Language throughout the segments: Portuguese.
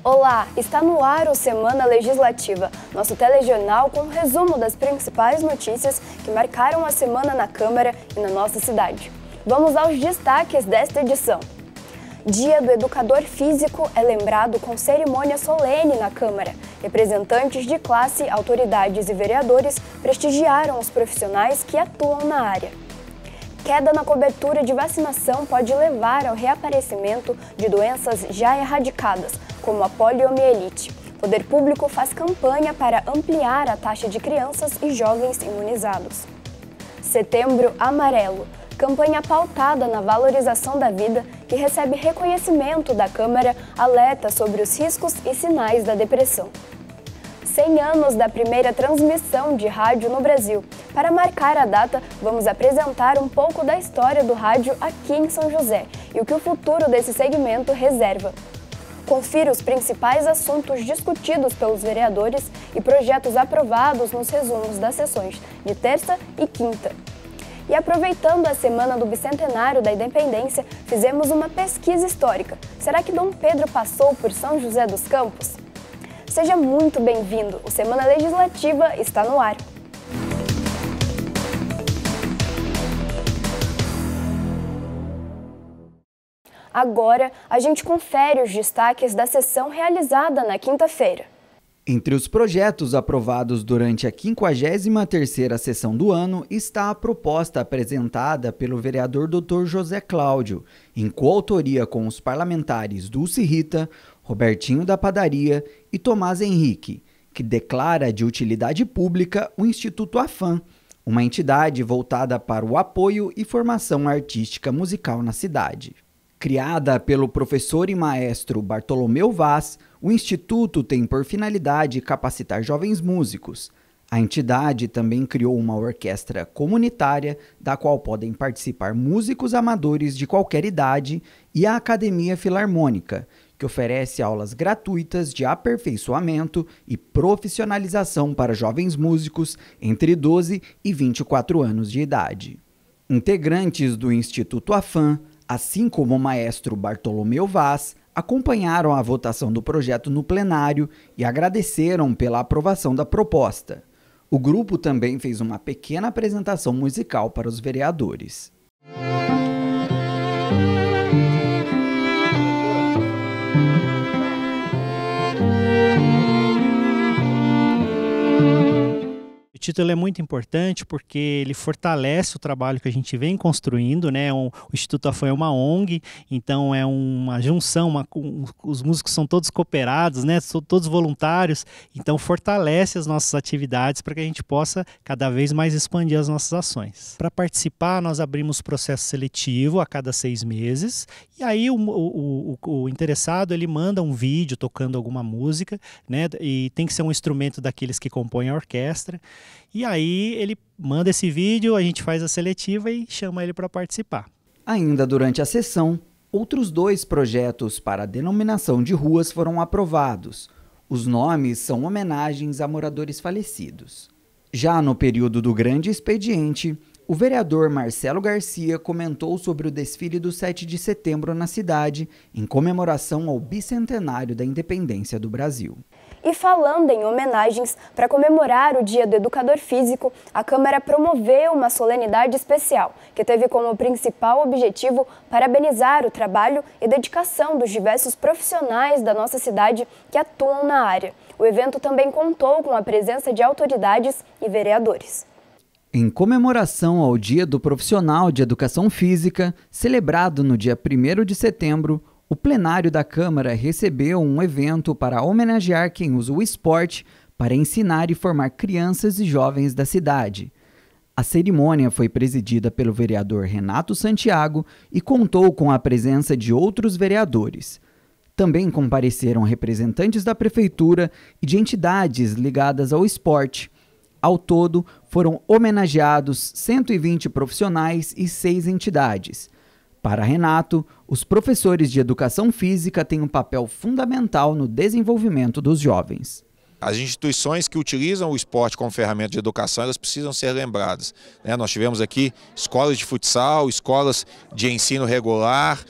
Olá, está no ar o Semana Legislativa, nosso telejornal com um resumo das principais notícias que marcaram a semana na Câmara e na nossa cidade. Vamos aos destaques desta edição. Dia do Educador Físico é lembrado com cerimônia solene na Câmara. Representantes de classe, autoridades e vereadores prestigiaram os profissionais que atuam na área. Queda na cobertura de vacinação pode levar ao reaparecimento de doenças já erradicadas, como a poliomielite. O poder público faz campanha para ampliar a taxa de crianças e jovens imunizados. Setembro Amarelo. Campanha pautada na valorização da vida, que recebe reconhecimento da Câmara, alerta sobre os riscos e sinais da depressão. 100 anos da primeira transmissão de rádio no Brasil. Para marcar a data, vamos apresentar um pouco da história do rádio aqui em São José e o que o futuro desse segmento reserva. Confira os principais assuntos discutidos pelos vereadores e projetos aprovados nos resumos das sessões de terça e quinta. E aproveitando a semana do bicentenário da Independência, fizemos uma pesquisa histórica. Será que Dom Pedro passou por São José dos Campos? Seja muito bem-vindo, o Semana Legislativa está no ar. Agora, a gente confere os destaques da sessão realizada na quinta-feira. Entre os projetos aprovados durante a 53ª sessão do ano está a proposta apresentada pelo vereador Dr. José Cláudio, em coautoria com os parlamentares Dulce Rita, Robertinho da Padaria e Tomás Henrique, que declara de utilidade pública o Instituto AFAM, uma entidade voltada para o apoio e formação artística musical na cidade. Criada pelo professor e maestro Bartolomeu Vaz, o Instituto tem por finalidade capacitar jovens músicos. A entidade também criou uma orquestra comunitária, da qual podem participar músicos amadores de qualquer idade, e a Academia Filarmônica, que oferece aulas gratuitas de aperfeiçoamento e profissionalização para jovens músicos entre 12 e 24 anos de idade. Integrantes do Instituto AFAM, assim como o maestro Bartolomeu Vaz, acompanharam a votação do projeto no plenário e agradeceram pela aprovação da proposta. O grupo também fez uma pequena apresentação musical para os vereadores. O título é muito importante porque ele fortalece o trabalho que a gente vem construindo, né? O Instituto AFAM é uma ONG, então é uma junção, os músicos são todos cooperados, né? São todos voluntários, então fortalece as nossas atividades para que a gente possa cada vez mais expandir as nossas ações. Para participar, nós abrimos processo seletivo a cada 6 meses, e aí o interessado ele manda um vídeo tocando alguma música, né? E tem que ser um instrumento daqueles que compõem a orquestra. E aí ele manda esse vídeo, a gente faz a seletiva e chama ele para participar. Ainda durante a sessão, outros 2 projetos para a denominação de ruas foram aprovados. Os nomes são homenagens a moradores falecidos. Já no período do grande expediente, o vereador Marcelo Garcia comentou sobre o desfile do 7 de setembro na cidade, em comemoração ao bicentenário da independência do Brasil. E falando em homenagens, para comemorar o Dia do Educador Físico, a Câmara promoveu uma solenidade especial, que teve como principal objetivo parabenizar o trabalho e dedicação dos diversos profissionais da nossa cidade que atuam na área. O evento também contou com a presença de autoridades e vereadores. Em comemoração ao Dia do Profissional de Educação Física, celebrado no dia 1º de setembro, o plenário da Câmara recebeu um evento para homenagear quem usa o esporte para ensinar e formar crianças e jovens da cidade. A cerimônia foi presidida pelo vereador Renato Santiago e contou com a presença de outros vereadores. Também compareceram representantes da prefeitura e de entidades ligadas ao esporte. Ao todo, foram homenageados 120 profissionais e 6 entidades. Para Renato, os professores de educação física têm um papel fundamental no desenvolvimento dos jovens. As instituições que utilizam o esporte como ferramenta de educação, elas precisam ser lembradas, né? Nós tivemos aqui escolas de futsal, escolas de ensino regular,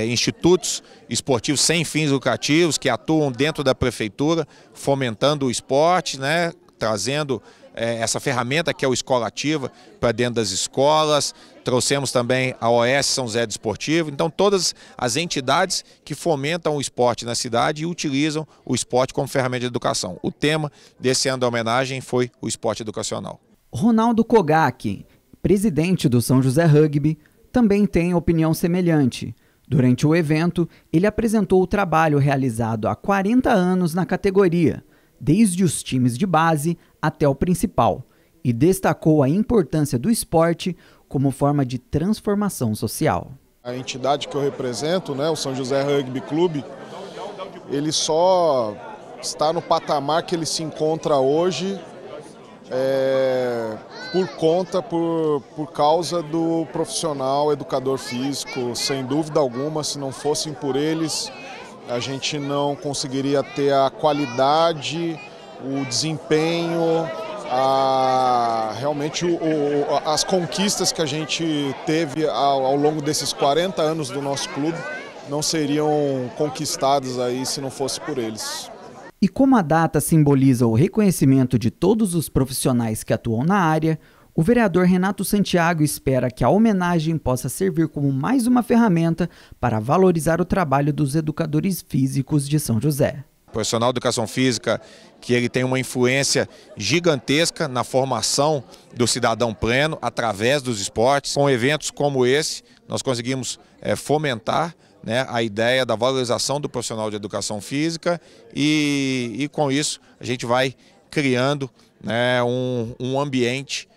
institutos esportivos sem fins lucrativos que atuam dentro da prefeitura, fomentando o esporte, né? Trazendo essa ferramenta que é o Escola Ativa para dentro das escolas. Trouxemos também a OS São José Desportivo. Então todas as entidades que fomentam o esporte na cidade e utilizam o esporte como ferramenta de educação. O tema desse ano da homenagem foi o esporte educacional. Ronaldo Kogak, presidente do São José Rugby, também tem opinião semelhante. Durante o evento, ele apresentou o trabalho realizado há 40 anos na categoria, desde os times de base até o principal, e destacou a importância do esporte como forma de transformação social. A entidade que eu represento, né, o São José Rugby Clube, ele só está no patamar que ele se encontra hoje por causa do profissional educador físico. Sem dúvida alguma, se não fossem por eles, a gente não conseguiria ter a qualidade, o desempenho, realmente as conquistas que a gente teve ao longo desses 40 anos do nosso clube não seriam conquistadas aí se não fosse por eles. E como a data simboliza o reconhecimento de todos os profissionais que atuam na área, o vereador Renato Santiago espera que a homenagem possa servir como mais uma ferramenta para valorizar o trabalho dos educadores físicos de São José. O profissional de educação física, que ele tem uma influência gigantesca na formação do cidadão pleno através dos esportes. Com eventos como esse, nós conseguimos fomentar, né, a ideia da valorização do profissional de educação física e com isso a gente vai criando, né, um ambiente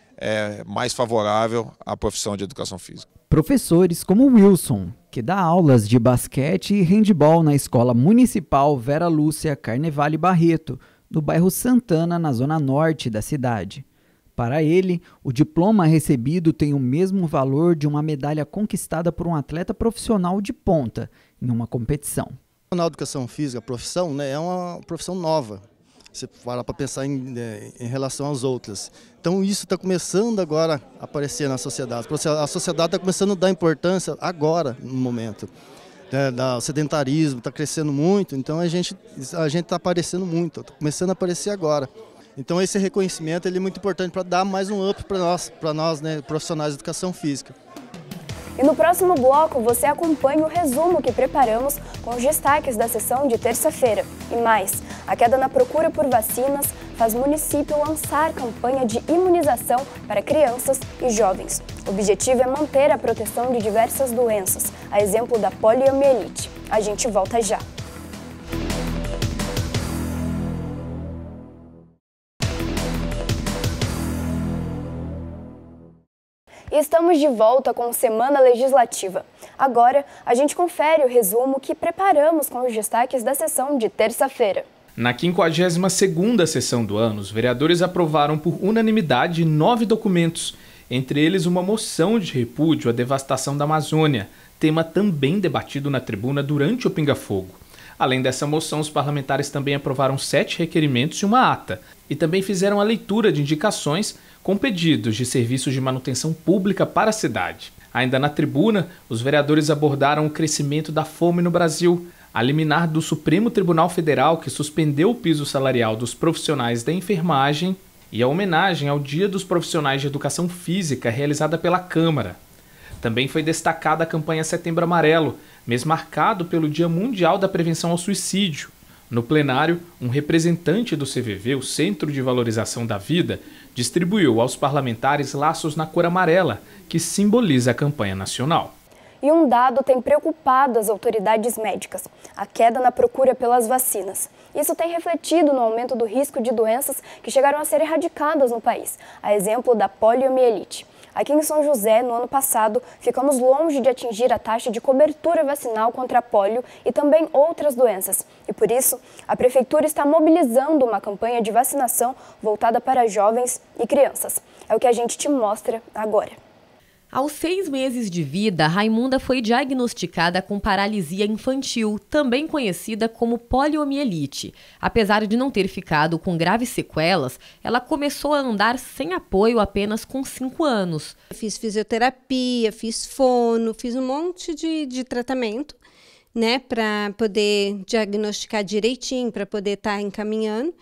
mais favorável à profissão de educação física. Professores como Wilson, que dá aulas de basquete e handebol na Escola Municipal Vera Lúcia Carnevale Barreto, do bairro Santana, na zona norte da cidade. Para ele, o diploma recebido tem o mesmo valor de uma medalha conquistada por um atleta profissional de ponta em uma competição. Na educação física, a profissão, né, é uma profissão nova. Você para pensar em relação às outras. Então isso está começando agora a aparecer na sociedade. A sociedade está começando a dar importância agora, no momento. O sedentarismo está crescendo muito, então a gente está aparecendo muito, está começando a aparecer agora. Então esse reconhecimento ele é muito importante para dar mais um up para nós, né, profissionais de educação física. E no próximo bloco você acompanha o resumo que preparamos com os destaques da sessão de terça-feira. E mais, a queda na procura por vacinas faz o município lançar campanha de imunização para crianças e jovens. O objetivo é manter a proteção de diversas doenças, a exemplo da poliomielite. A gente volta já. E estamos de volta com Semana Legislativa. Agora, a gente confere o resumo que preparamos com os destaques da sessão de terça-feira. Na 52ª sessão do ano, os vereadores aprovaram por unanimidade 9 documentos, entre eles uma moção de repúdio à devastação da Amazônia, tema também debatido na tribuna durante o Pinga-Fogo. Além dessa moção, os parlamentares também aprovaram 7 requerimentos e uma ata, e também fizeram a leitura de indicações com pedidos de serviços de manutenção pública para a cidade. Ainda na tribuna, os vereadores abordaram o crescimento da fome no Brasil, a liminar do Supremo Tribunal Federal que suspendeu o piso salarial dos profissionais da enfermagem e a homenagem ao Dia dos Profissionais de Educação Física realizada pela Câmara. Também foi destacada a campanha Setembro Amarelo, mês marcado pelo Dia Mundial da Prevenção ao Suicídio. No plenário, um representante do CVV, o Centro de Valorização da Vida, distribuiu aos parlamentares laços na cor amarela, que simboliza a campanha nacional. E um dado tem preocupado as autoridades médicas: a queda na procura pelas vacinas. Isso tem refletido no aumento do risco de doenças que chegaram a ser erradicadas no país, a exemplo da poliomielite. Aqui em São José, no ano passado, ficamos longe de atingir a taxa de cobertura vacinal contra a polio e também outras doenças. E por isso, a Prefeitura está mobilizando uma campanha de vacinação voltada para jovens e crianças. É o que a gente te mostra agora. Aos 6 meses de vida, Raimunda foi diagnosticada com paralisia infantil, também conhecida como poliomielite. Apesar de não ter ficado com graves sequelas, ela começou a andar sem apoio apenas com 5 anos. Fiz fisioterapia, fiz fono, fiz um monte de tratamento, né, para poder diagnosticar direitinho, para poder estar encaminhando.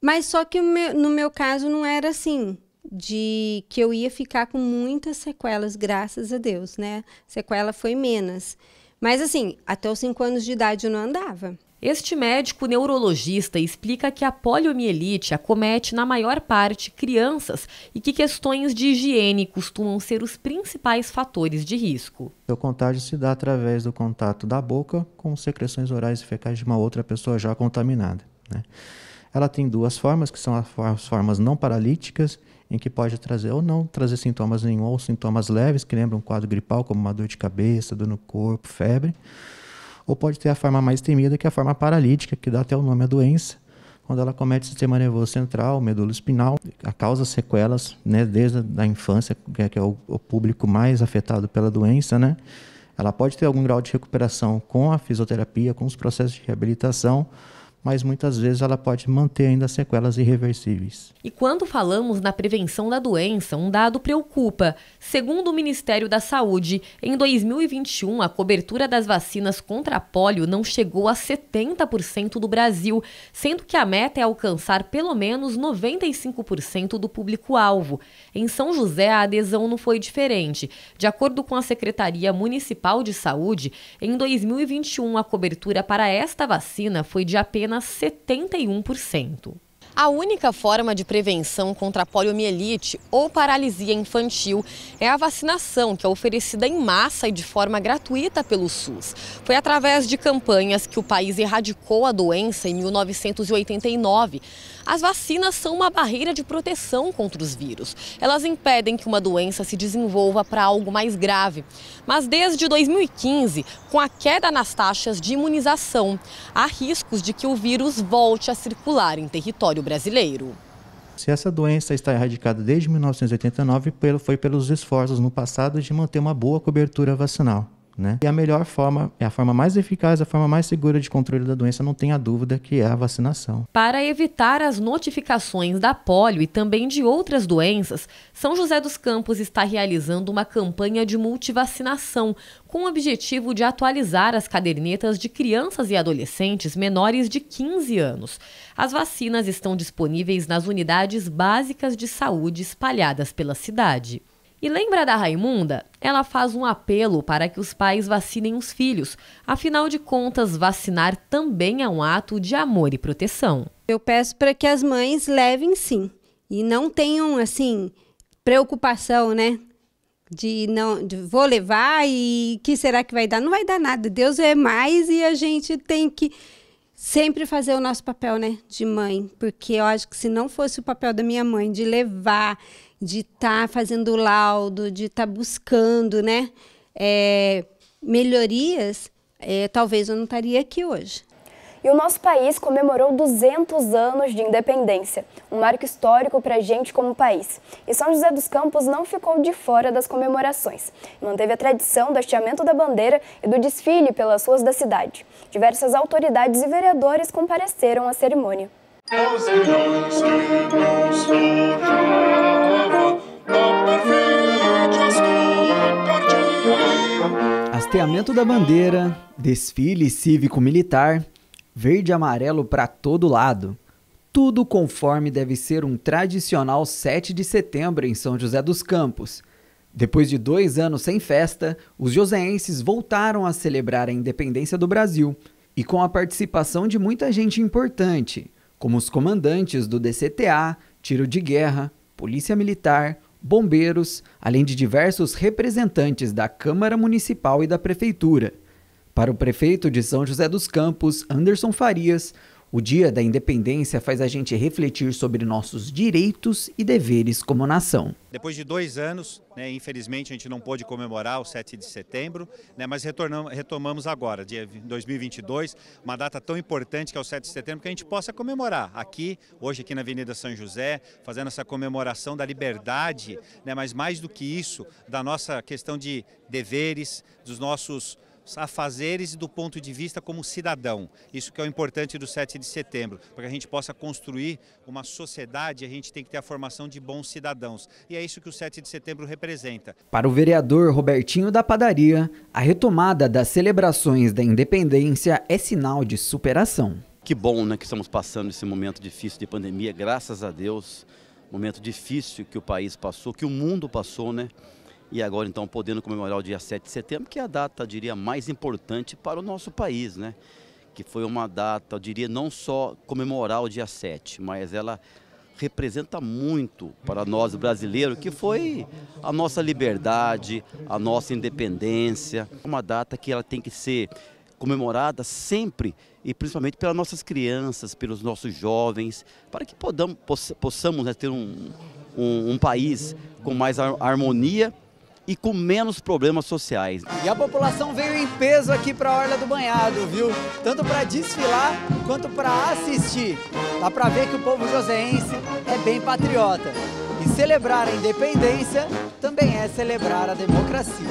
Mas só que no meu caso não era assim, de que eu ia ficar com muitas sequelas, graças a Deus, né? Sequela foi menos. Mas assim, até os 5 anos de idade eu não andava. Este médico neurologista explica que a poliomielite acomete na maior parte crianças e que questões de higiene costumam ser os principais fatores de risco. O contágio se dá através do contato da boca com secreções orais e fecais de uma outra pessoa já contaminada, né? Ela tem 2 formas, que são as formas não paralíticas, em que pode trazer ou não trazer sintomas nenhum, ou sintomas leves, que lembram um quadro gripal, como uma dor de cabeça, dor no corpo, febre. Ou pode ter a forma mais temida, que é a forma paralítica, que dá até o nome à doença, quando ela comete o sistema nervoso central, medula espinal, causa sequelas, né, desde a infância, que é o público mais afetado pela doença, né? Ela pode ter algum grau de recuperação com a fisioterapia, com os processos de reabilitação, mas muitas vezes ela pode manter ainda sequelas irreversíveis. E quando falamos na prevenção da doença, um dado preocupa. Segundo o Ministério da Saúde, em 2021, a cobertura das vacinas contra a polio não chegou a 70% do Brasil, sendo que a meta é alcançar pelo menos 95% do público-alvo. Em São José, a adesão não foi diferente. De acordo com a Secretaria Municipal de Saúde, em 2021, a cobertura para esta vacina foi de apenas 71%. A única forma de prevenção contra a poliomielite ou paralisia infantil é a vacinação, que é oferecida em massa e de forma gratuita pelo SUS. Foi através de campanhas que o país erradicou a doença em 1989. As vacinas são uma barreira de proteção contra os vírus. Elas impedem que uma doença se desenvolva para algo mais grave. Mas desde 2015, com a queda nas taxas de imunização, há riscos de que o vírus volte a circular em território brasileiro. Se essa doença está erradicada desde 1989, foi pelos esforços no passado de manter uma boa cobertura vacinal, né? E a melhor forma, é a forma mais eficaz, a forma mais segura de controle da doença, não tenha dúvida, que é a vacinação. Para evitar as notificações da polio e também de outras doenças, São José dos Campos está realizando uma campanha de multivacinação, com o objetivo de atualizar as cadernetas de crianças e adolescentes menores de 15 anos. As vacinas estão disponíveis nas unidades básicas de saúde espalhadas pela cidade. E lembra da Raimunda? Ela faz um apelo para que os pais vacinem os filhos. Afinal de contas, vacinar também é um ato de amor e proteção. Eu peço para que as mães levem sim. E não tenham, assim, preocupação, né? De vou levar e que será que vai dar? Não vai dar nada. Deus é mais e a gente tem que sempre fazer o nosso papel, né? De mãe. Porque eu acho que se não fosse o papel da minha mãe de levar, de estar fazendo laudo, de estar buscando, né, melhorias, talvez eu não estaria aqui hoje. E o nosso país comemorou 200 anos de independência, um marco histórico para a gente como país. E São José dos Campos não ficou de fora das comemorações. Manteve a tradição do hasteamento da bandeira e do desfile pelas ruas da cidade. Diversas autoridades e vereadores compareceram à cerimônia. Hasteamento da bandeira, desfile cívico-militar, verde e amarelo para todo lado. Tudo conforme deve ser um tradicional 7 de setembro em São José dos Campos. Depois de 2 anos sem festa, os joseenses voltaram a celebrar a independência do Brasil e com a participação de muita gente importante, como os comandantes do DCTA, Tiro de Guerra, Polícia Militar, bombeiros, além de diversos representantes da Câmara Municipal e da Prefeitura. Para o prefeito de São José dos Campos, Anderson Farias, O Dia da Independência faz a gente refletir sobre nossos direitos e deveres como nação. Depois de 2 anos, infelizmente a gente não pôde comemorar o 7 de setembro, mas retomamos agora, dia 2022, uma data tão importante que é o 7 de setembro, que a gente possa comemorar aqui, hoje aqui na Avenida São José, fazendo essa comemoração da liberdade, mas mais do que isso, da nossa questão de deveres, dos nossos afazeres e do ponto de vista como cidadão. Isso que é o importante do 7 de setembro. Para que a gente possa construir uma sociedade, a gente tem que ter a formação de bons cidadãos. E é isso que o 7 de setembro representa. Para o vereador Robertinho da Padaria, a retomada das celebrações da independência é sinal de superação. Que bom, que estamos passando esse momento difícil de pandemia, graças a Deus. Momento difícil que o país passou, que o mundo passou, E agora, então, podendo comemorar o dia 7 de setembro, que é a data, eu diria, mais importante para o nosso país, Que foi uma data, eu diria, não só comemorar o dia 7, mas ela representa muito para nós brasileiros, que foi a nossa liberdade, a nossa independência. Uma data que ela tem que ser comemorada sempre e principalmente pelas nossas crianças, pelos nossos jovens, para que possamos ter um país com mais harmonia e com menos problemas sociais. E a população veio em peso aqui para a Orla do Banhado, viu? Tanto para desfilar quanto para assistir. Dá para ver que o povo joseense é bem patriota. E celebrar a independência também é celebrar a democracia.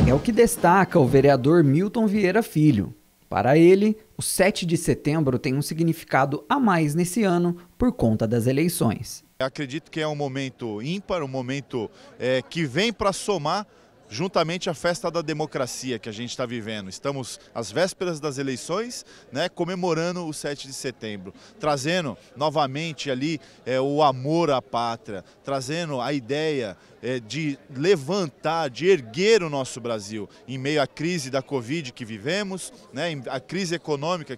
É o que destaca o vereador Milton Vieira Filho. Para ele, o 7 de setembro tem um significado a mais nesse ano por conta das eleições. Acredito que é um momento ímpar, um momento que vem para somar juntamente a festa da democracia que a gente está vivendo. Estamos às vésperas das eleições, comemorando o 7 de setembro, trazendo novamente ali o amor à pátria, trazendo a ideia de levantar, de erguer o nosso Brasil em meio à crise da Covid que vivemos, a crise econômica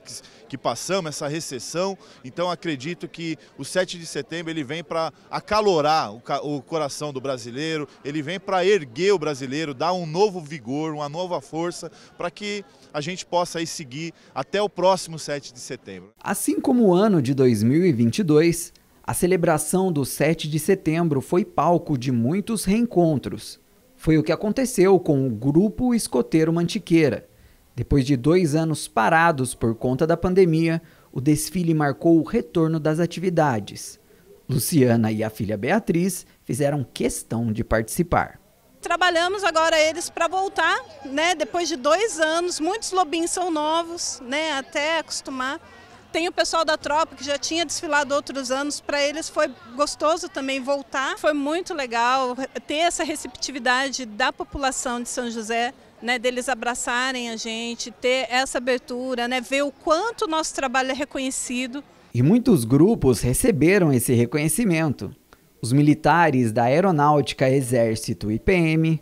que passamos, essa recessão. Então acredito que o 7 de setembro ele vem para acalorar o coração do brasileiro, ele vem para erguer o brasileiro, dar um novo vigor, uma nova força para que a gente possa aí seguir até o próximo 7 de setembro. Assim como o ano de 2022, a celebração do 7 de setembro foi palco de muitos reencontros. Foi o que aconteceu com o Grupo Escoteiro Mantiqueira. Depois de 2 anos parados por conta da pandemia, o desfile marcou o retorno das atividades. Luciana e a filha Beatriz fizeram questão de participar. Trabalhamos agora eles para voltar, depois de 2 anos, muitos lobinhos são novos, até acostumar. Tem o pessoal da tropa que já tinha desfilado outros anos, para eles foi gostoso também voltar. Foi muito legal ter essa receptividade da população de São José, deles abraçarem a gente, ter essa abertura, ver o quanto o nosso trabalho é reconhecido. E muitos grupos receberam esse reconhecimento. Os militares da Aeronáutica, Exército e PM,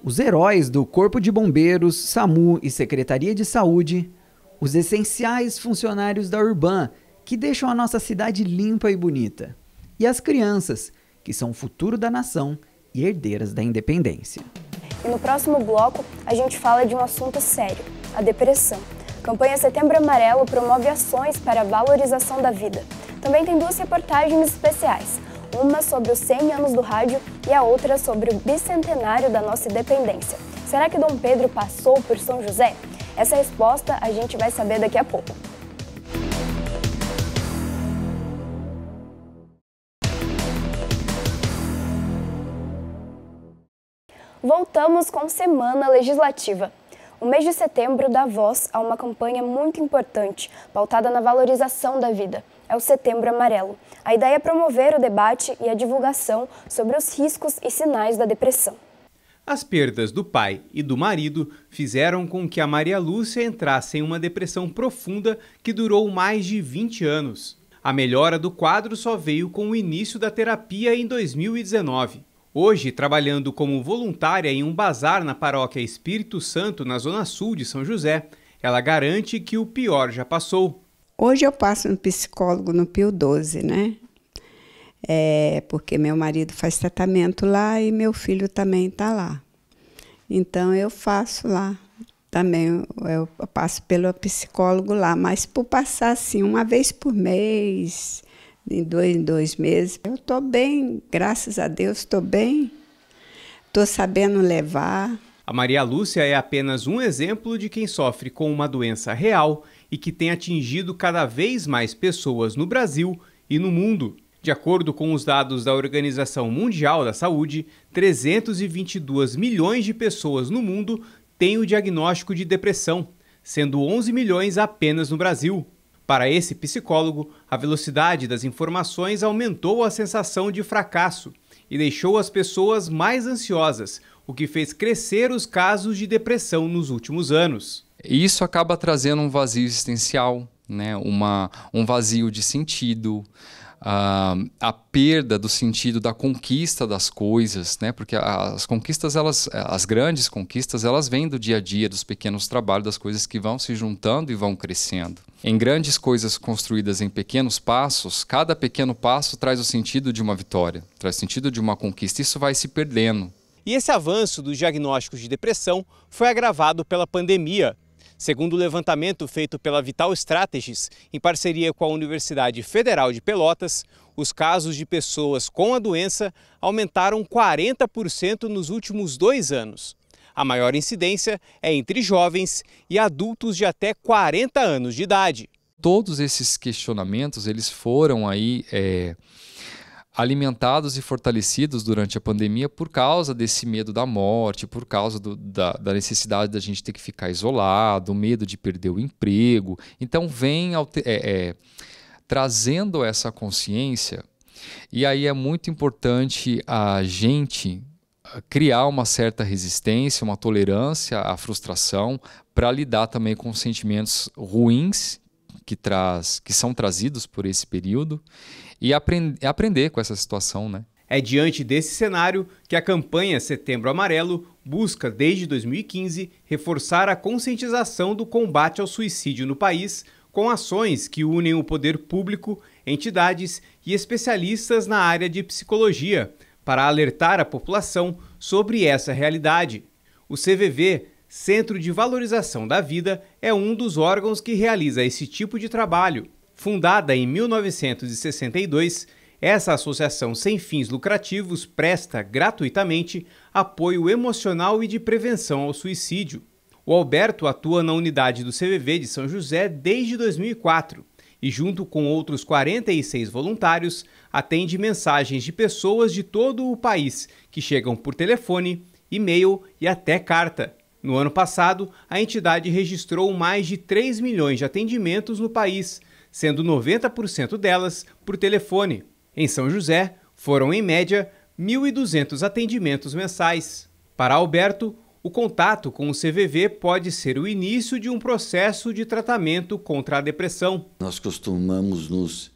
os heróis do Corpo de Bombeiros, SAMU e Secretaria de Saúde, os essenciais funcionários da Urban, que deixam a nossa cidade limpa e bonita, e as crianças, que são o futuro da nação e herdeiras da independência. E no próximo bloco, a gente fala de um assunto sério, a depressão. A campanha Setembro Amarelo promove ações para a valorização da vida. Também tem 2 reportagens especiais, uma sobre os 100 anos do rádio e a outra sobre o bicentenário da nossa independência. Será que Dom Pedro passou por São José? Essa resposta a gente vai saber daqui a pouco. Voltamos com Semana Legislativa. O mês de setembro dá voz a uma campanha muito importante, pautada na valorização da vida. É o Setembro Amarelo. A ideia é promover o debate e a divulgação sobre os riscos e sinais da depressão. As perdas do pai e do marido fizeram com que a Maria Lúcia entrasse em uma depressão profunda que durou mais de 20 anos. A melhora do quadro só veio com o início da terapia em 2019. Hoje, trabalhando como voluntária em um bazar na paróquia Espírito Santo, na zona sul de São José, ela garante que o pior já passou. Hoje eu passo no psicólogo no Pio 12, porque meu marido faz tratamento lá e meu filho também está lá. Então eu faço lá. Também eu passo pelo psicólogo lá, mas por passar assim uma vez por mês, em 2 meses, eu estou bem, graças a Deus estou bem, estou sabendo levar. A Maria Lúcia é apenas um exemplo de quem sofre com uma doença real e que tem atingido cada vez mais pessoas no Brasil e no mundo. De acordo com os dados da Organização Mundial da Saúde, 322 milhões de pessoas no mundo têm o diagnóstico de depressão, sendo 11 milhões apenas no Brasil. Para esse psicólogo, a velocidade das informações aumentou a sensação de fracasso e deixou as pessoas mais ansiosas, o que fez crescer os casos de depressão nos últimos anos. Isso acaba trazendo um vazio existencial, né? Um vazio de sentido, a perda do sentido da conquista das coisas, né? Porque as conquistas, as grandes conquistas, elas vêm do dia a dia, dos pequenos trabalhos, das coisas que vão se juntando e vão crescendo. Em grandes coisas construídas em pequenos passos, cada pequeno passo traz o sentido de uma vitória, traz o sentido de uma conquista. Isso vai se perdendo. E esse avanço dos diagnósticos de depressão foi agravado pela pandemia. Segundo o levantamento feito pela Vital Strategies, em parceria com a Universidade Federal de Pelotas, os casos de pessoas com a doença aumentaram 40% nos últimos 2 anos. A maior incidência é entre jovens e adultos de até 40 anos de idade. Todos esses questionamentos, eles foram aí alimentados e fortalecidos durante a pandemia por causa desse medo da morte, por causa da necessidade da gente ter que ficar isolado, o medo de perder o emprego. Então vem trazendo essa consciência, e aí é muito importante a gente criar uma certa resistência, uma tolerância à frustração, para lidar também com sentimentos ruins que são trazidos por esse período e aprender com essa situação, né? É diante desse cenário que a campanha Setembro Amarelo busca, desde 2015, reforçar a conscientização do combate ao suicídio no país, com ações que unem o poder público, entidades e especialistas na área de psicologia, para alertar a população sobre essa realidade. O CVV, Centro de Valorização da Vida, é um dos órgãos que realiza esse tipo de trabalho. Fundada em 1962, essa associação sem fins lucrativos presta gratuitamente apoio emocional e de prevenção ao suicídio. O Alberto atua na unidade do CVV de São José desde 2004 e, junto com outros 46 voluntários, atende mensagens de pessoas de todo o país que chegam por telefone, e-mail e até carta. No ano passado, a entidade registrou mais de 3 milhões de atendimentos no país, sendo 90% delas por telefone. Em São José, foram em média 1.200 atendimentos mensais. Para Alberto, o contato com o CVV pode ser o início de um processo de tratamento contra a depressão. Nós costumamos nos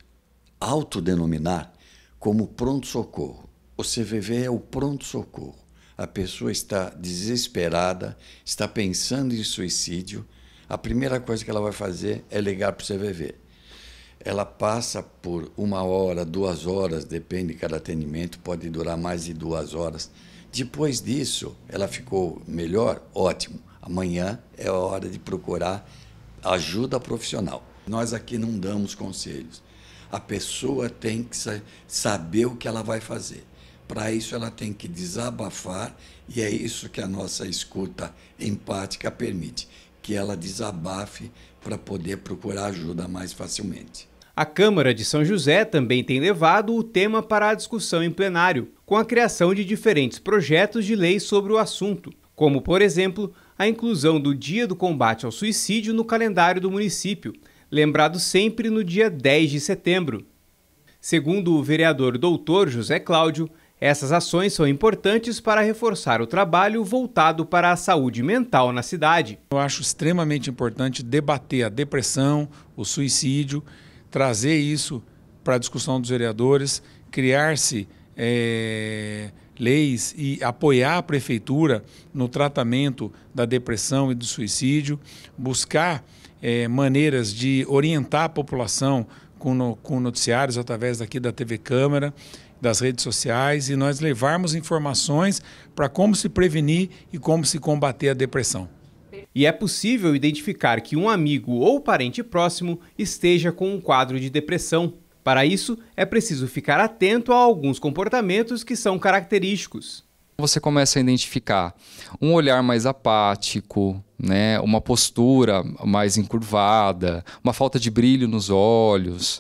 autodenominar como pronto-socorro. O CVV é o pronto-socorro. A pessoa está desesperada, está pensando em suicídio, a primeira coisa que ela vai fazer é ligar para o CVV. Ela passa por 1 hora, 2 horas, depende de cada atendimento, pode durar mais de 2 horas. Depois disso, ela ficou melhor? Ótimo. Amanhã é a hora de procurar ajuda profissional. Nós aqui não damos conselhos. A pessoa tem que saber o que ela vai fazer. Para isso, ela tem que desabafar, e é isso que a nossa escuta empática permite, que ela desabafe para poder procurar ajuda mais facilmente. A Câmara de São José também tem levado o tema para a discussão em plenário, com a criação de diferentes projetos de lei sobre o assunto, como, por exemplo, a inclusão do Dia do Combate ao Suicídio no calendário do município, lembrado sempre no dia 10 de setembro. Segundo o vereador Dr. José Cláudio, essas ações são importantes para reforçar o trabalho voltado para a saúde mental na cidade. Eu acho extremamente importante debater a depressão, o suicídio, trazer isso para a discussão dos vereadores, criar-se leis e apoiar a prefeitura no tratamento da depressão e do suicídio, buscar maneiras de orientar a população com noticiários através daqui da TV Câmara, das redes sociais, e nós levarmos informações para como se prevenir e como se combater a depressão. E é possível identificar que um amigo ou parente próximo esteja com um quadro de depressão. Para isso, é preciso ficar atento a alguns comportamentos que são característicos. Você começa a identificar um olhar mais apático, né? Uma postura mais encurvada, uma falta de brilho nos olhos,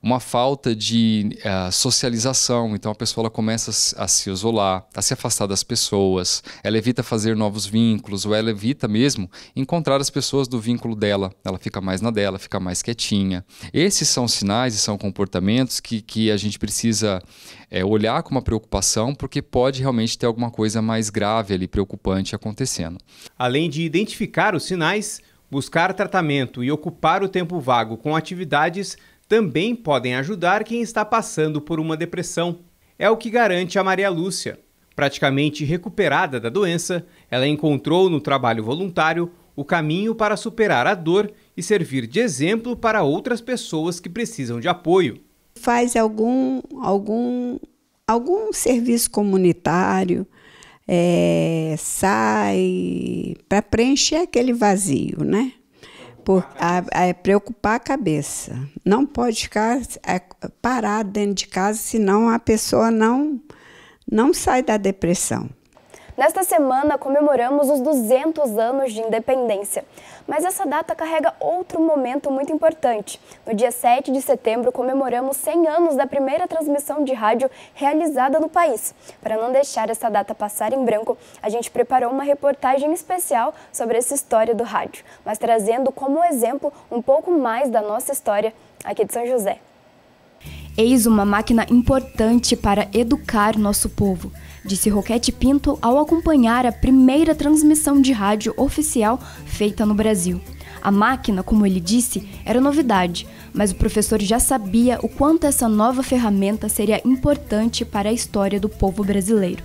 uma falta de socialização. Então a pessoa ela começa a se isolar, a se afastar das pessoas, ela evita fazer novos vínculos, ou ela evita mesmo encontrar as pessoas do vínculo dela. Ela fica mais na dela, fica mais quietinha. Esses são sinais e são comportamentos que a gente precisa olhar com uma preocupação, porque pode realmente ter alguma coisa mais grave ali, preocupante acontecendo. Além de identificar os sinais, buscar tratamento e ocupar o tempo vago com atividades também podem ajudar quem está passando por uma depressão. É o que garante a Maria Lúcia. Praticamente recuperada da doença, ela encontrou no trabalho voluntário o caminho para superar a dor e servir de exemplo para outras pessoas que precisam de apoio. Faz algum serviço comunitário, sai para preencher aquele vazio, né? Preocupar a cabeça. Não pode ficar parado dentro de casa, senão a pessoa não sai da depressão. Nesta semana comemoramos os 200 anos de independência, mas essa data carrega outro momento muito importante. No dia 7 de setembro comemoramos 100 anos da primeira transmissão de rádio realizada no país. Para não deixar essa data passar em branco, a gente preparou uma reportagem especial sobre essa história do rádio, mas trazendo como exemplo um pouco mais da nossa história aqui de São José. Eis uma máquina importante para educar nosso povo, disse Roquete Pinto ao acompanhar a primeira transmissão de rádio oficial feita no Brasil. A máquina, como ele disse, era novidade, mas o professor já sabia o quanto essa nova ferramenta seria importante para a história do povo brasileiro.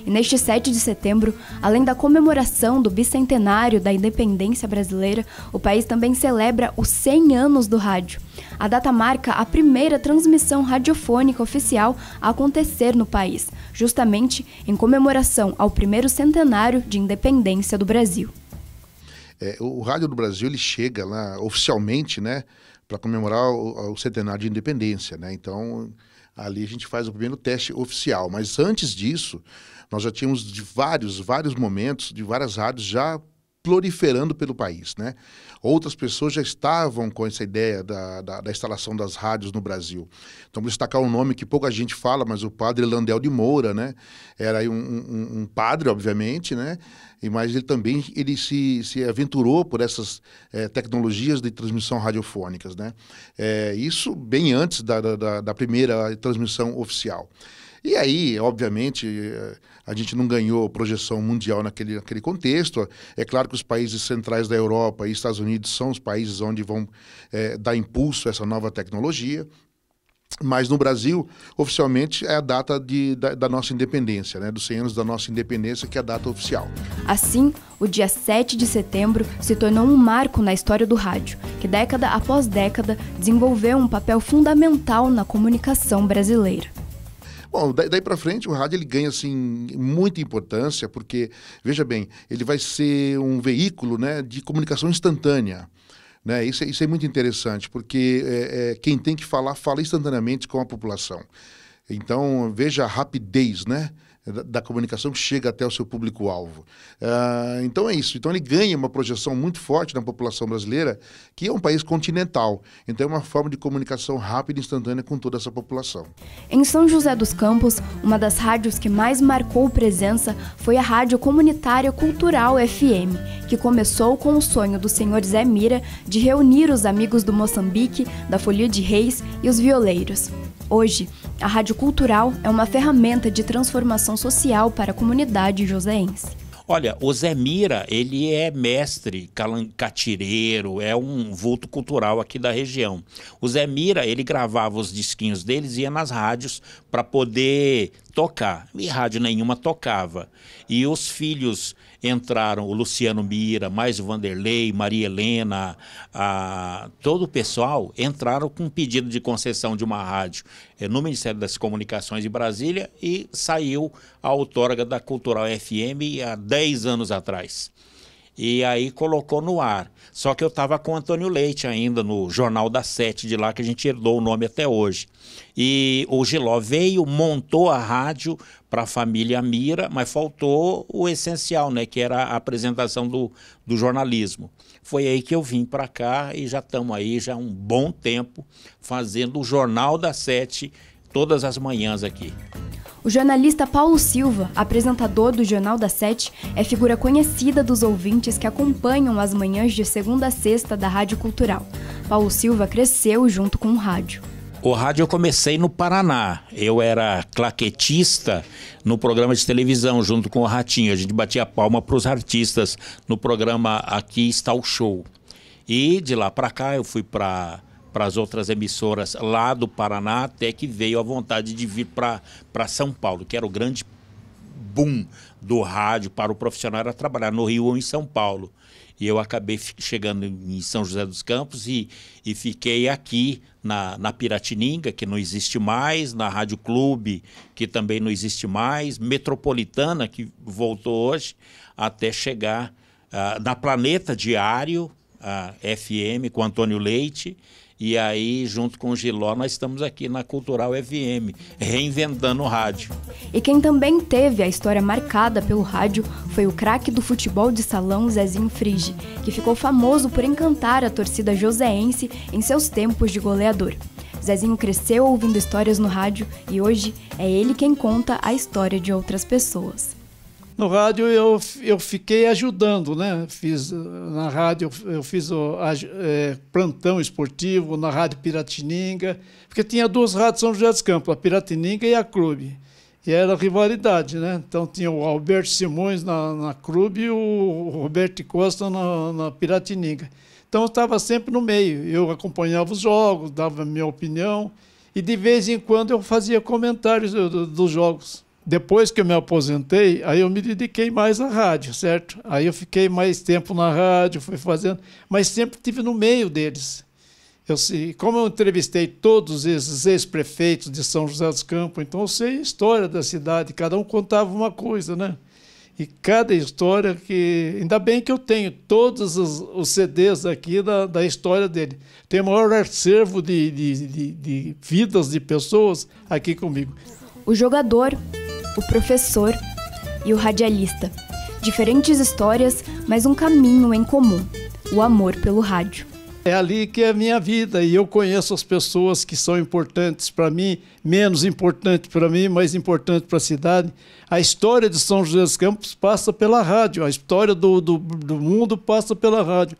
E neste 7 de setembro, além da comemoração do bicentenário da independência brasileira, o país também celebra os 100 anos do rádio. A data marca a primeira transmissão radiofônica oficial a acontecer no país, justamente em comemoração ao primeiro centenário de independência do Brasil. O Rádio do Brasil ele chega lá oficialmente, né, para comemorar o centenário de independência, né? Então ali a gente faz o primeiro teste oficial, mas antes disso nós já tínhamos de vários momentos, de várias rádios já proliferando pelo país, né? Outras pessoas já estavam com essa ideia da instalação das rádios no Brasil. Então, vou destacar um nome que pouca gente fala, mas o padre Landel de Moura, né? Era aí um padre, obviamente, né? Mas ele também se aventurou por essas tecnologias de transmissão radiofônicas, né? Isso bem antes da primeira transmissão oficial. E aí, obviamente, a gente não ganhou projeção mundial naquele contexto. É claro que os países centrais da Europa e Estados Unidos são os países onde vão dar impulso a essa nova tecnologia. Mas no Brasil, oficialmente, é a data da nossa independência, né? Dos 100 anos da nossa independência, que é a data oficial. Assim, o dia 7 de setembro se tornou um marco na história do rádio, que década após década desenvolveu um papel fundamental na comunicação brasileira. Bom, daí para frente o rádio ele ganha assim muita importância, porque, veja bem, ele vai ser um veículo, né, de comunicação instantânea. Né? Isso é muito interessante, porque quem tem que falar, fala instantaneamente com a população. Então, veja a rapidez, né, da comunicação que chega até o seu público-alvo. Então é isso. Então ele ganha uma projeção muito forte na população brasileira, que é um país continental. Então é uma forma de comunicação rápida e instantânea com toda essa população. Em São José dos Campos, uma das rádios que mais marcou presença foi a Rádio Comunitária Cultural FM, que começou com o sonho do senhor Zé Mira de reunir os amigos do Moçambique, da Folia de Reis e os violeiros. Hoje, a Rádio Cultural é uma ferramenta de transformação social para a comunidade joseense. Olha, o Zé Mira, ele é mestre catireiro, é um vulto cultural aqui da região. O Zé Mira, ele gravava os disquinhos deles e ia nas rádios para poder tocar. E rádio nenhuma tocava. E os filhos entraram, o Luciano Mira, mais o Vanderlei, Maria Helena, todo o pessoal entraram com um pedido de concessão de uma rádio no Ministério das Comunicações de Brasília e saiu a outorga da Cultural FM há 10 anos atrás. e aí colocou no ar. Só que eu estava com o Antônio Leite ainda no Jornal da 7 de lá, que a gente herdou o nome até hoje. E o Giló veio, montou a rádio para a família Mira, mas faltou o essencial, né, que era a apresentação do jornalismo. Foi aí que eu vim para cá e já estamos aí já há um bom tempo fazendo o Jornal da 7 todas as manhãs aqui. O jornalista Paulo Silva, apresentador do Jornal da 7, é figura conhecida dos ouvintes que acompanham as manhãs de segunda a sexta da Rádio Cultural. Paulo Silva cresceu junto com o rádio. O rádio eu comecei no Paraná. Eu era claquetista no programa de televisão junto com o Ratinho. A gente batia palma para os artistas no programa Aqui Está o Show. E de lá para cá eu fui para as outras emissoras lá do Paraná, até que veio a vontade de vir para São Paulo, que era o grande boom do rádio para o profissional, era trabalhar no Rio ou em São Paulo. E eu acabei chegando em São José dos Campos e fiquei aqui na Piratininga, que não existe mais, na Rádio Clube, que também não existe mais, Metropolitana, que voltou hoje, até chegar na Planeta Diário, a FM, com Antônio Leite. E aí, junto com o Giló, nós estamos aqui na Cultural FM, reinventando o rádio. E quem também teve a história marcada pelo rádio foi o craque do futebol de salão Zezinho Frige, que ficou famoso por encantar a torcida joseense em seus tempos de goleador. Zezinho cresceu ouvindo histórias no rádio e hoje é ele quem conta a história de outras pessoas. No rádio eu fiquei ajudando, né? Na rádio eu fiz plantão esportivo na Rádio Piratininga, porque tinha duas rádios São José dos Campos, a Piratininga e a Clube. E era rivalidade, né? Então tinha o Alberto Simões na Clube e o Roberto Costa na Piratininga. Então eu estava sempre no meio, eu acompanhava os jogos, dava a minha opinião e de vez em quando eu fazia comentários dos jogos. Depois que eu me aposentei, aí eu me dediquei mais à rádio, certo? Aí eu fiquei mais tempo na rádio, fui fazendo, mas sempre estive no meio deles. Como eu entrevistei todos esses ex-prefeitos de São José dos Campos, então eu sei a história da cidade, cada um contava uma coisa, né? E cada história que... Ainda bem que eu tenho todos os CDs aqui da história dele. Tem o maior acervo de vidas de pessoas aqui comigo. O jogador, o professor e o radialista. Diferentes histórias, mas um caminho em comum: o amor pelo rádio. É ali que é a minha vida e eu conheço as pessoas que são importantes para mim, menos importantes para mim, mais importantes para a cidade. A história de São José dos Campos passa pela rádio, a história do mundo passa pela rádio.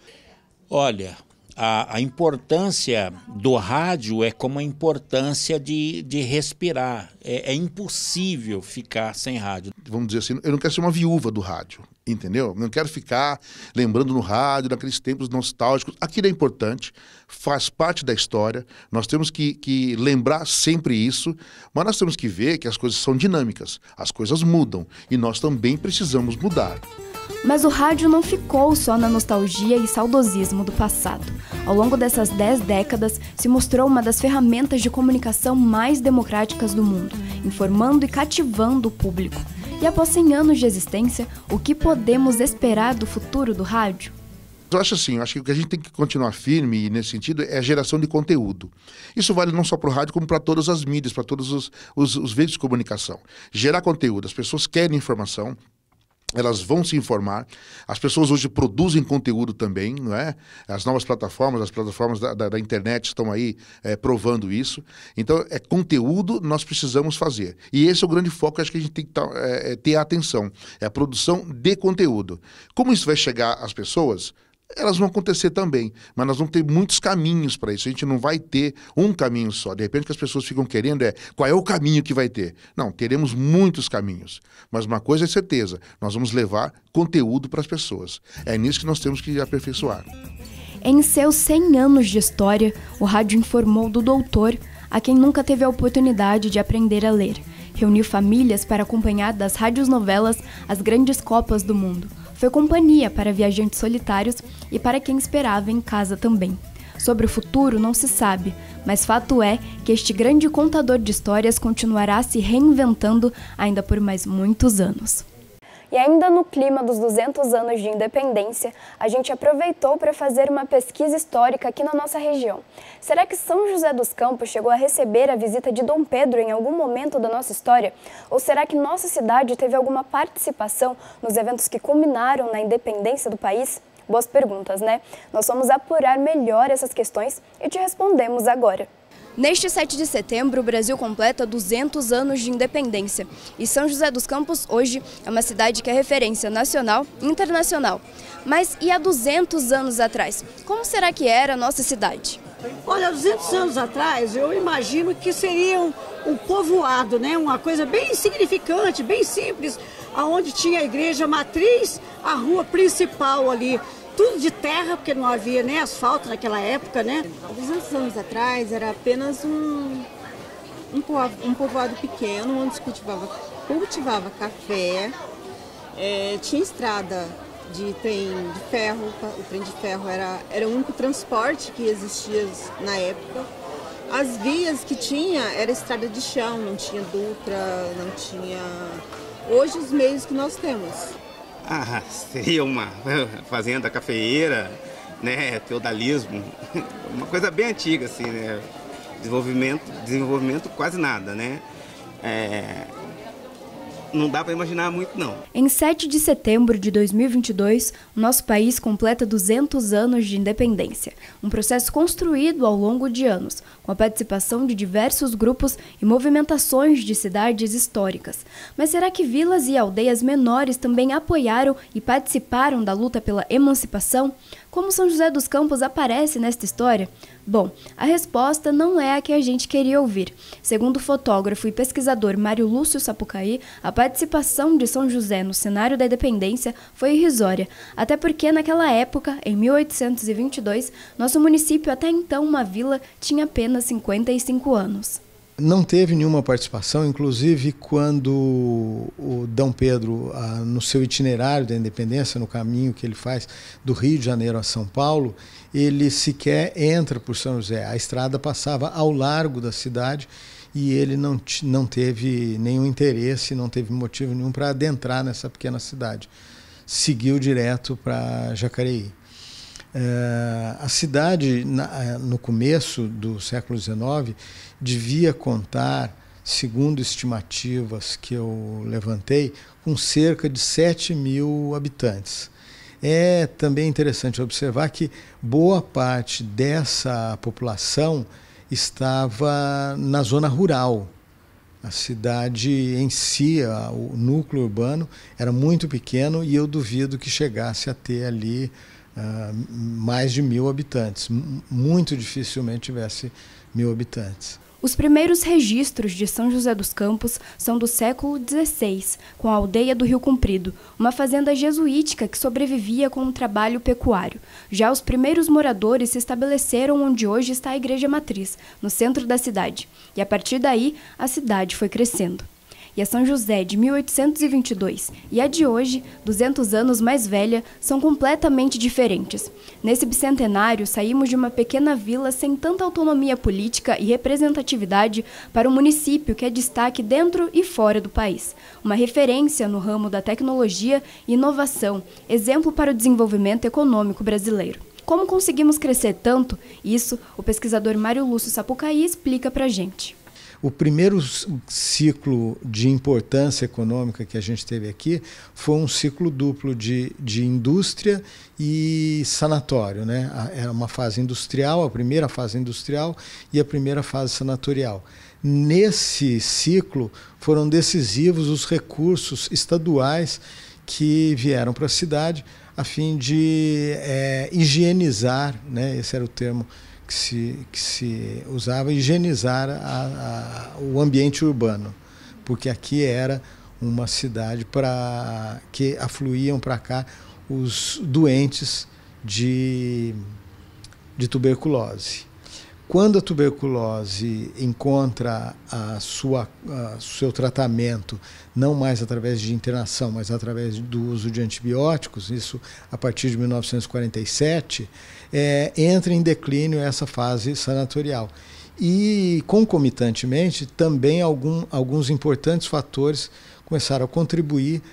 Olha, a importância do rádio é como a importância de respirar. É impossível ficar sem rádio. Vamos dizer assim, eu não quero ser uma viúva do rádio, entendeu? Não quero ficar lembrando no rádio, naqueles tempos nostálgicos. Aquilo é importante, faz parte da história, nós temos que lembrar sempre isso, mas nós temos que ver que as coisas são dinâmicas, as coisas mudam e nós também precisamos mudar. Mas o rádio não ficou só na nostalgia e saudosismo do passado. Ao longo dessas 10 décadas, se mostrou uma das ferramentas de comunicação mais democráticas do mundo, informando e cativando o público. E após 100 anos de existência, o que podemos esperar do futuro do rádio? Eu acho assim, acho que o que a gente tem que continuar firme nesse sentido é a geração de conteúdo. Isso vale não só para o rádio, como para todas as mídias, para todos os veículos de comunicação. Gerar conteúdo, as pessoas querem informação, elas vão se informar, as pessoas hoje produzem conteúdo também, não é? As novas plataformas, as plataformas da internet estão aí provando isso. Então, é conteúdo nós precisamos fazer. E esse é o grande foco, acho que a gente tem que ter atenção, é a produção de conteúdo. Como isso vai chegar às pessoas? Elas vão acontecer também, mas nós vamos ter muitos caminhos para isso. A gente não vai ter um caminho só. De repente o que as pessoas ficam querendo qual é o caminho que vai ter. Não, teremos muitos caminhos. Mas uma coisa é certeza, nós vamos levar conteúdo para as pessoas. É nisso que nós temos que aperfeiçoar. Em seus 100 anos de história, o rádio informou do doutor a quem nunca teve a oportunidade de aprender a ler. Reuniu famílias para acompanhar das radionovelas as grandes copas do mundo. Foi companhia para viajantes solitários e para quem esperava em casa também. Sobre o futuro não se sabe, mas fato é que este grande contador de histórias continuará se reinventando ainda por mais muitos anos. E ainda no clima dos 200 anos de independência, a gente aproveitou para fazer uma pesquisa histórica aqui na nossa região. Será que São José dos Campos chegou a receber a visita de Dom Pedro em algum momento da nossa história? Ou será que nossa cidade teve alguma participação nos eventos que culminaram na independência do país? Boas perguntas, né? Nós vamos apurar melhor essas questões e te respondemos agora. Neste 7 de setembro, o Brasil completa 200 anos de independência. E São José dos Campos, hoje, é uma cidade que é referência nacional e internacional. Mas e há 200 anos atrás? Como será que era a nossa cidade? Olha, 200 anos atrás, eu imagino que seria um povoado, né? Uma coisa bem insignificante, bem simples, aonde tinha a igreja matriz, a rua principal ali. Tudo de terra, porque não havia nem asfalto naquela época, né? 200 anos atrás era apenas um povoado pequeno, onde se cultivava café, tinha estrada de trem de ferro, o trem de ferro era o único transporte que existia na época. As vias que tinha era estrada de chão, não tinha Dutra, não tinha... Hoje os meios que nós temos. Seria uma fazenda cafeeira, né, feudalismo, uma coisa bem antiga, assim, né, desenvolvimento quase nada, né, não dá para imaginar muito, não. Em 7 de setembro de 2022, o nosso país completa 200 anos de independência, um processo construído ao longo de anos, com a participação de diversos grupos e movimentações de cidades históricas. Mas será que vilas e aldeias menores também apoiaram e participaram da luta pela emancipação? Como São José dos Campos aparece nesta história? Bom, a resposta não é a que a gente queria ouvir. Segundo o fotógrafo e pesquisador Mário Lúcio Sapucaí, a participação de São José no cenário da independência foi irrisória, até porque naquela época, em 1822, nosso município, até então uma vila, tinha apenas 55 anos. Não teve nenhuma participação, inclusive quando o Dom Pedro, no seu itinerário da independência, no caminho que ele faz do Rio de Janeiro a São Paulo, ele sequer entra por São José. A estrada passava ao largo da cidade e ele não teve nenhum interesse, não teve motivo nenhum para adentrar nessa pequena cidade. Seguiu direto para Jacareí. A cidade, no começo do século XIX, devia contar, segundo estimativas que eu levantei, com cerca de 7 mil habitantes. É também interessante observar que boa parte dessa população estava na zona rural. A cidade em si, o núcleo urbano, era muito pequeno e eu duvido que chegasse a ter ali mais de 1.000 habitantes. Muito dificilmente tivesse 1.000 habitantes. Os primeiros registros de São José dos Campos são do século XVI, com a aldeia do Rio Comprido, uma fazenda jesuítica que sobrevivia com um trabalho pecuário. Já os primeiros moradores se estabeleceram onde hoje está a Igreja Matriz, no centro da cidade. E a partir daí, a cidade foi crescendo. E a São José de 1822 e a de hoje, 200 anos mais velha, são completamente diferentes. Nesse bicentenário, saímos de uma pequena vila sem tanta autonomia política e representatividade para um município que é destaque dentro e fora do país. Uma referência no ramo da tecnologia e inovação, exemplo para o desenvolvimento econômico brasileiro. Como conseguimos crescer tanto? Isso o pesquisador Mário Lúcio Sapucaí explica para a gente. O primeiro ciclo de importância econômica que a gente teve aqui foi um ciclo duplo de indústria e sanatório, né? Era uma fase industrial, a primeira fase industrial e a primeira fase sanatorial. Nesse ciclo foram decisivos os recursos estaduais que vieram para a cidade a fim de higienizar, né? Esse era o termo que se usava, higienizar o ambiente urbano, porque aqui era uma cidade que afluíam para cá os doentes de tuberculose. Quando a tuberculose encontra seu tratamento, não mais através de internação, mas através do uso de antibióticos, isso a partir de 1947, entra em declínio essa fase sanatorial. E, concomitantemente, também alguns importantes fatores começaram a contribuir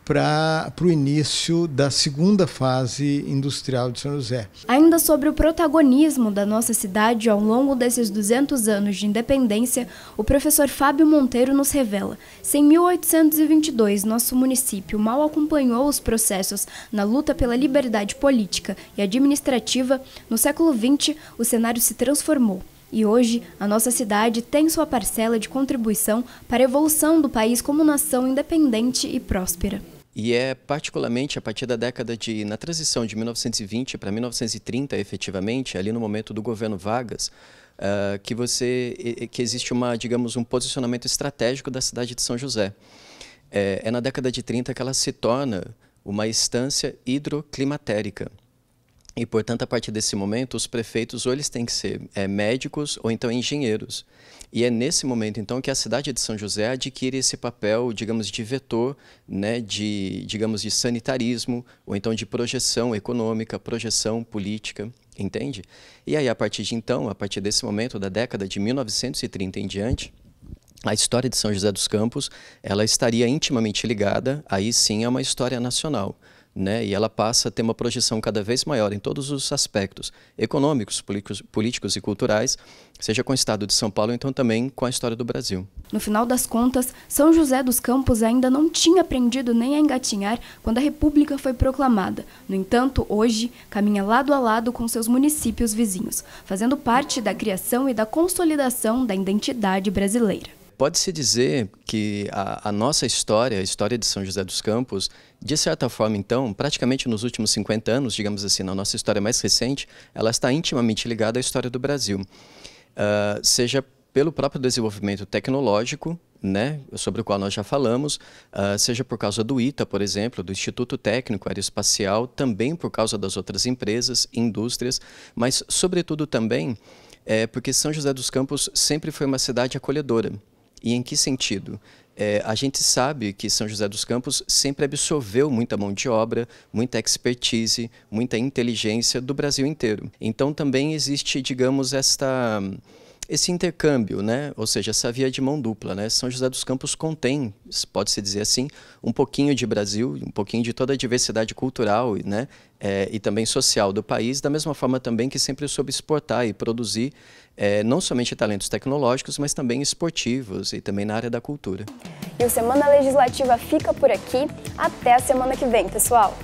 para o início da segunda fase industrial de São José. Ainda sobre o protagonismo da nossa cidade ao longo desses 200 anos de independência, o professor Fábio Monteiro nos revela: se em 1822 nosso município mal acompanhou os processos na luta pela liberdade política e administrativa, no século XX o cenário se transformou. E hoje, a nossa cidade tem sua parcela de contribuição para a evolução do país como nação independente e próspera. E é particularmente a partir da na transição de 1920 para 1930, efetivamente, ali no momento do governo Vargas, que existe um posicionamento estratégico da cidade de São José. É na década de 30 que ela se torna uma estância hidroclimatérica. E, portanto, a partir desse momento, os prefeitos ou eles têm que ser médicos ou então engenheiros. E é nesse momento, então, que a cidade de São José adquire esse papel, digamos, de vetor, né, de sanitarismo, ou então de projeção econômica, projeção política, entende? E aí, a partir desse momento, da década de 1930 em diante, a história de São José dos Campos, ela estaria intimamente ligada, aí sim, a uma história nacional. Né? E ela passa a ter uma projeção cada vez maior em todos os aspectos econômicos, políticos e culturais, seja com o estado de São Paulo, então também com a história do Brasil. No final das contas, São José dos Campos ainda não tinha aprendido nem a engatinhar quando a República foi proclamada. No entanto, hoje, caminha lado a lado com seus municípios vizinhos, fazendo parte da criação e da consolidação da identidade brasileira. Pode-se dizer que a nossa história, a história de São José dos Campos, de certa forma, então, praticamente nos últimos 50 anos, digamos assim, na nossa história mais recente, ela está intimamente ligada à história do Brasil. Seja pelo próprio desenvolvimento tecnológico, né, sobre o qual nós já falamos, seja por causa do ITA, por exemplo, do Instituto Técnico Aeroespacial, também por causa das outras empresas, indústrias, mas, sobretudo, também porque São José dos Campos sempre foi uma cidade acolhedora. E em que sentido? A gente sabe que São José dos Campos sempre absorveu muita mão de obra, muita expertise, muita inteligência do Brasil inteiro. Então também existe, digamos, esse intercâmbio, né? Ou seja, essa via de mão dupla, né? São José dos Campos contém, pode-se dizer assim, um pouquinho de Brasil, um pouquinho de toda a diversidade cultural, né? E também social do país, da mesma forma também que sempre soube exportar e produzir não somente talentos tecnológicos, mas também esportivos e também na área da cultura. E o Semana Legislativa fica por aqui. Até a semana que vem, pessoal!